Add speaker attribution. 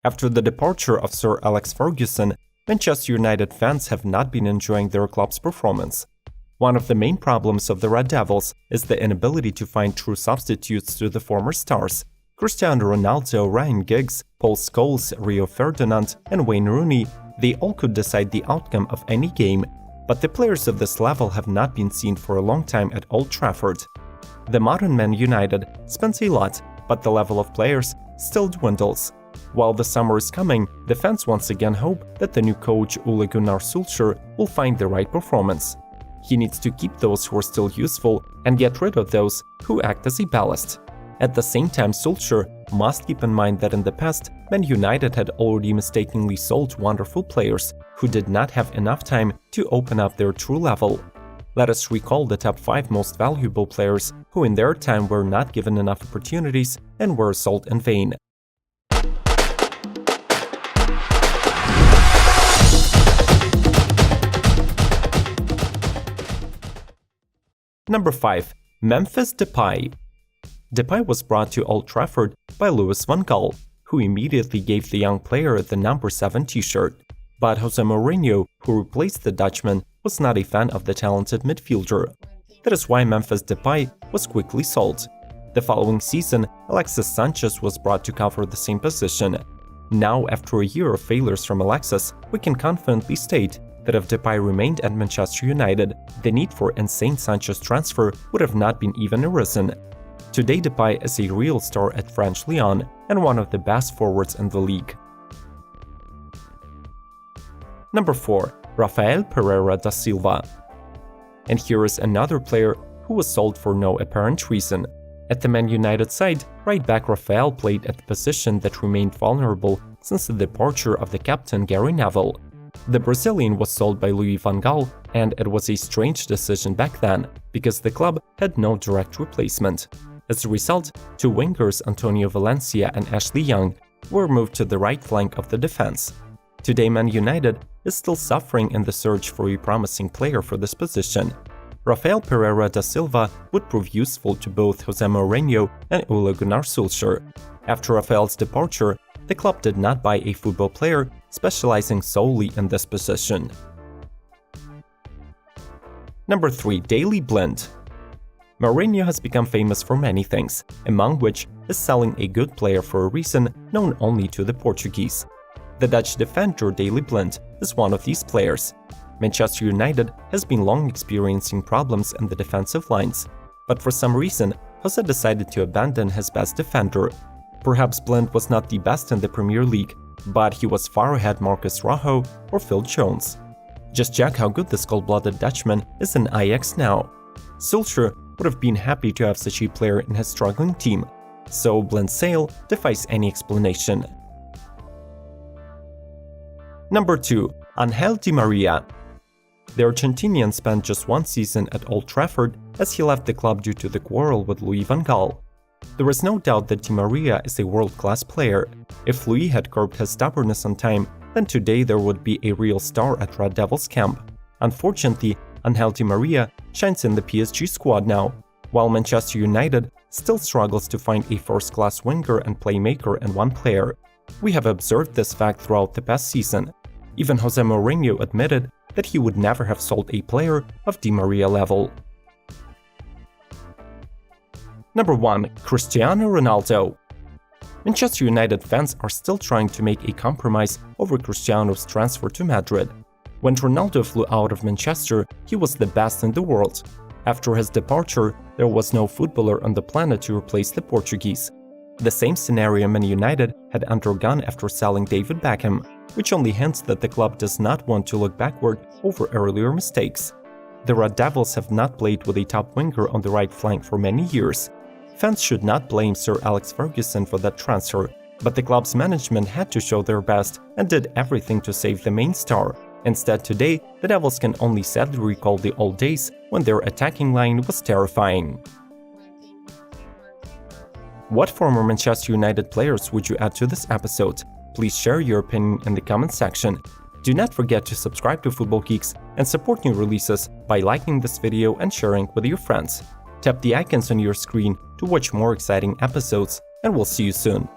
Speaker 1: After the departure of Sir Alex Ferguson, Manchester United fans have not been enjoying their club's performance. One of the main problems of the Red Devils is the inability to find true substitutes to the former stars. Cristiano Ronaldo, Ryan Giggs, Paul Scholes, Rio Ferdinand, and Wayne Rooney, they all could decide the outcome of any game, but the players of this level have not been seen for a long time at Old Trafford. The modern Man United spends a lot, but the level of players still dwindles. While the summer is coming, the fans once again hope that the new coach Ole Gunnar Solskjær will find the right performance. He needs to keep those who are still useful and get rid of those who act as a ballast. At the same time, Solskjær must keep in mind that in the past, Man United had already mistakenly sold wonderful players who did not have enough time to open up their true level. Let us recall the top 5 most valuable players who in their time were not given enough opportunities and were sold in vain. Number 5. Memphis Depay. Depay was brought to Old Trafford by Louis van Gaal, who immediately gave the young player the number 7 t-shirt. But Jose Mourinho, who replaced the Dutchman, was not a fan of the talented midfielder. That is why Memphis Depay was quickly sold. The following season, Alexis Sanchez was brought to cover the same position. Now, after a year of failures from Alexis, we can confidently state that if Depay remained at Manchester United, the need for insane Sanchez transfer would have not been even arisen. Today Depay is a real star at French Lyon and one of the best forwards in the league. Number 4. Rafael Pereira da Silva. And here is another player who was sold for no apparent reason. At the Man United side, right-back Rafael played at the position that remained vulnerable since the departure of the captain Gary Neville. The Brazilian was sold by Louis van Gaal, and it was a strange decision back then, because the club had no direct replacement. As a result, 2 wingers Antonio Valencia and Ashley Young were moved to the right flank of the defense. Today Man United is still suffering in the search for a promising player for this position. Rafael Pereira da Silva would prove useful to both Jose Mourinho and Ole Gunnar Solskjær. After Rafael's departure, the club did not buy a football player specializing solely in this position. Number 3. Daley Blind. Mourinho has become famous for many things, among which is selling a good player for a reason known only to the Portuguese. The Dutch defender Daley Blind is one of these players. Manchester United has been long experiencing problems in the defensive lines, but for some reason, Jose decided to abandon his best defender. Perhaps Blind was not the best in the Premier League, but he was far ahead Marcus Rojo or Phil Jones. Just check how good this cold-blooded Dutchman is in Ajax now. Solskjær would have been happy to have such a player in his struggling team, so Blind's sale defies any explanation. Number 2. Angel Di Maria. The Argentinian spent just 1 season at Old Trafford as he left the club due to the quarrel with Louis van Gaal. There is no doubt that Di Maria is a world-class player. If Louis had curbed his stubbornness on time, then today there would be a real star at Red Devils camp. Unfortunately, Angel Di Maria shines in the PSG squad now, while Manchester United still struggles to find a first-class winger and playmaker in one player. We have observed this fact throughout the past season. Even Jose Mourinho admitted that he would never have sold a player of Di Maria level. Number 1. Cristiano Ronaldo. Manchester United fans are still trying to make a compromise over Cristiano's transfer to Madrid. When Ronaldo flew out of Manchester, he was the best in the world. After his departure, there was no footballer on the planet to replace the Portuguese. The same scenario Man United had undergone after selling David Beckham, which only hints that the club does not want to look backward over earlier mistakes. The Red Devils have not played with a top winger on the right flank for many years. Fans should not blame Sir Alex Ferguson for that transfer, but the club's management had to show their best and did everything to save the main star. Instead, today, the Devils can only sadly recall the old days when their attacking line was terrifying. What former Manchester United players would you add to this episode? Please share your opinion in the comment section. Do not forget to subscribe to Football Geeks and support new releases by liking this video and sharing with your friends. Tap the icons on your screen to watch more exciting episodes, and we'll see you soon.